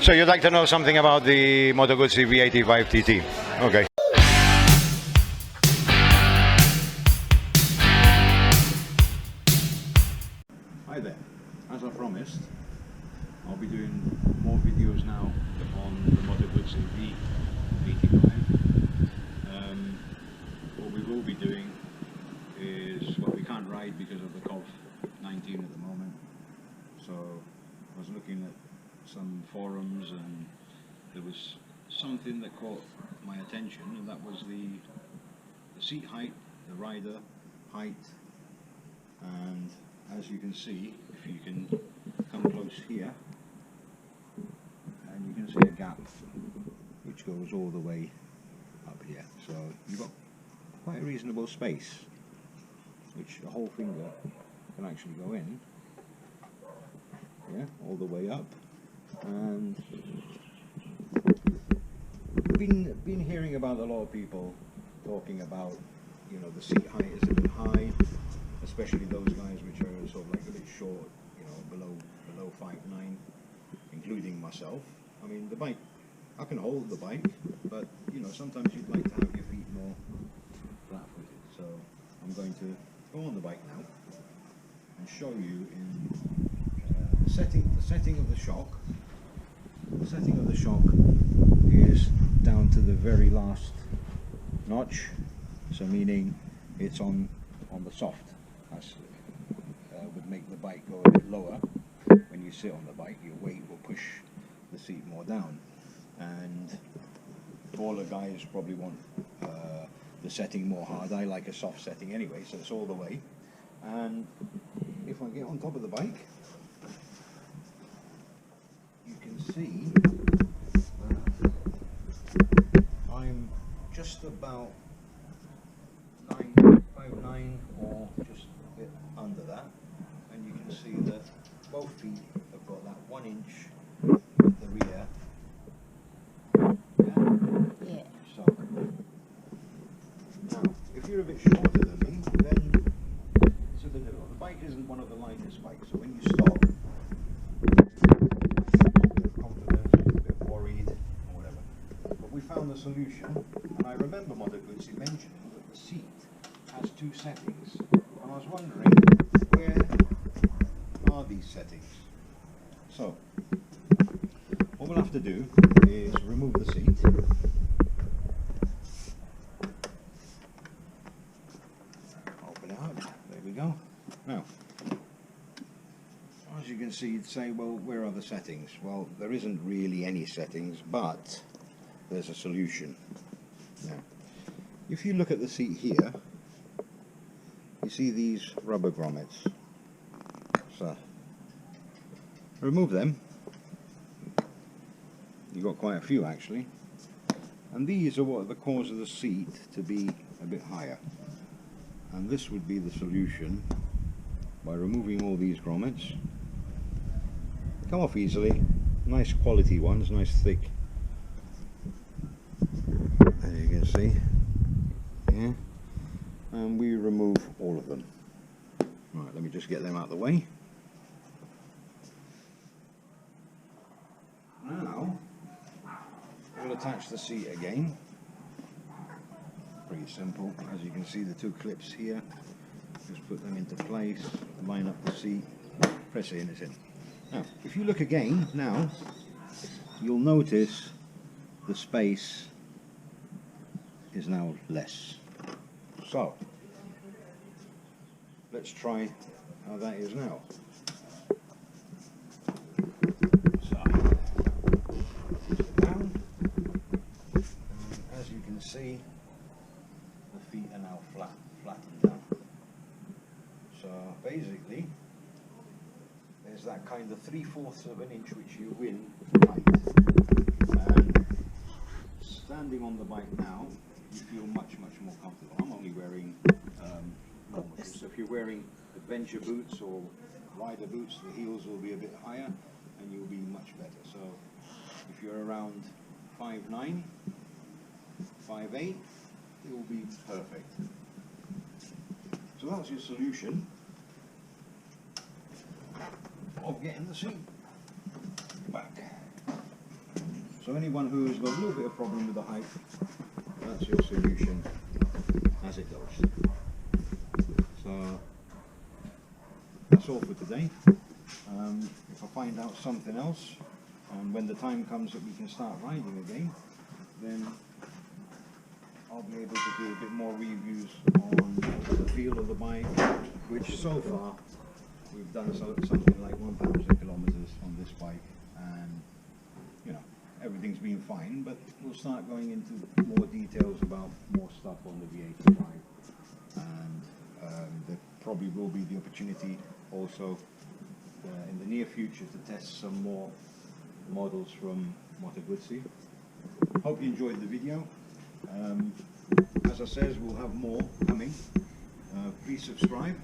So you'd like to know something about the Moto Guzzi V85TT? Okay. Hi there. As I promised, I'll be doing more videos now on the Moto Guzzi V85. What we will be doing is, well, we can't ride because of the COVID-19 at the moment. So I was looking at some forums and there was something that caught my attention, and that was the seat height, the rider height, and as you can see, if you can come close here, and you can see a gap which goes all the way up here, so you've got quite a reasonable space which a whole finger can actually go in, yeah, all the way up. And been hearing about a lot of people talking about, you know, the seat height is a bit high, especially those guys which are sort of like a bit short, you know, below 5'9", including myself. I mean, the bike, I can hold the bike, but you know, sometimes you'd like to have your feet more flat-footed. So I'm going to go on the bike now and show you in the setting of the shock. The setting of the shock is down to the very last notch, so meaning it's on the soft. That's would make the bike go a bit lower. When you sit on the bike, your weight will push the seat more down, and all the guys probably want the setting more hard. I like a soft setting anyway, so it's all the way. And if I get on top of the bike, you can see I'm just about 5'9" or just a bit under that, and you can see that both feet have got that 1 inch at the rear. Yeah. So now, if you're a bit shorter than me, then it's a bit difficult. The bike isn't one of the lightest bikes, so when you stop, found the solution, and I remember Moto Guzzi mentioning that the seat has 2 settings, and I was wondering, where are these settings? So what we'll have to do is remove the seat, open it up, there we go. Now, as you can see, you'd say, well, where are the settings? Well, there isn't really any settings, but there's a solution. Now, if you look at the seat here, you see these rubber grommets. So, remove them. You've got quite a few actually. And these are what cause the seat to be a bit higher. And this would be the solution by removing all these grommets. They come off easily. Nice quality ones, nice thick. As you can see, yeah, and we remove all of them. Right, let me just get them out of the way. Now, we'll attach the seat again. Pretty simple. As you can see, the 2 clips here. Just put them into place, line up the seat, press it in, it's in. Now, if you look again, now, you'll notice the space is now less. So let's try how that is now. So sit down, and as you can see, the feet are now flattened down. So basically, there's that kind of 3/4 of an inch which you win height. And standing on the bike now, you feel much more comfortable. I'm only wearing normal boots. So if you're wearing adventure boots or rider boots, the heels will be a bit higher and you'll be much better. So if you're around 5'9", 5'8", it will be perfect. So that's your solution of getting the seat back. So anyone who's got a little bit of problem with the height, that's your solution as it goes. So that's all for today. If I find out something else, and when the time comes that we can start riding again, then I'll be able to do a bit more reviews on the feel of the bike, which so far we've done something like 1,000 kilometers on this bike, and you know, everything's been fine, but we'll start going into more details about more stuff on the V85, and there probably will be the opportunity also in the near future to test some more models from Moto Guzzi. Hope you enjoyed the video. As I says, we'll have more coming. Please subscribe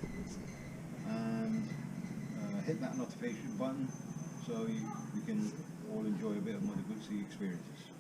and hit that notification button so you can all enjoy a bit of Moto Guzzi experiences.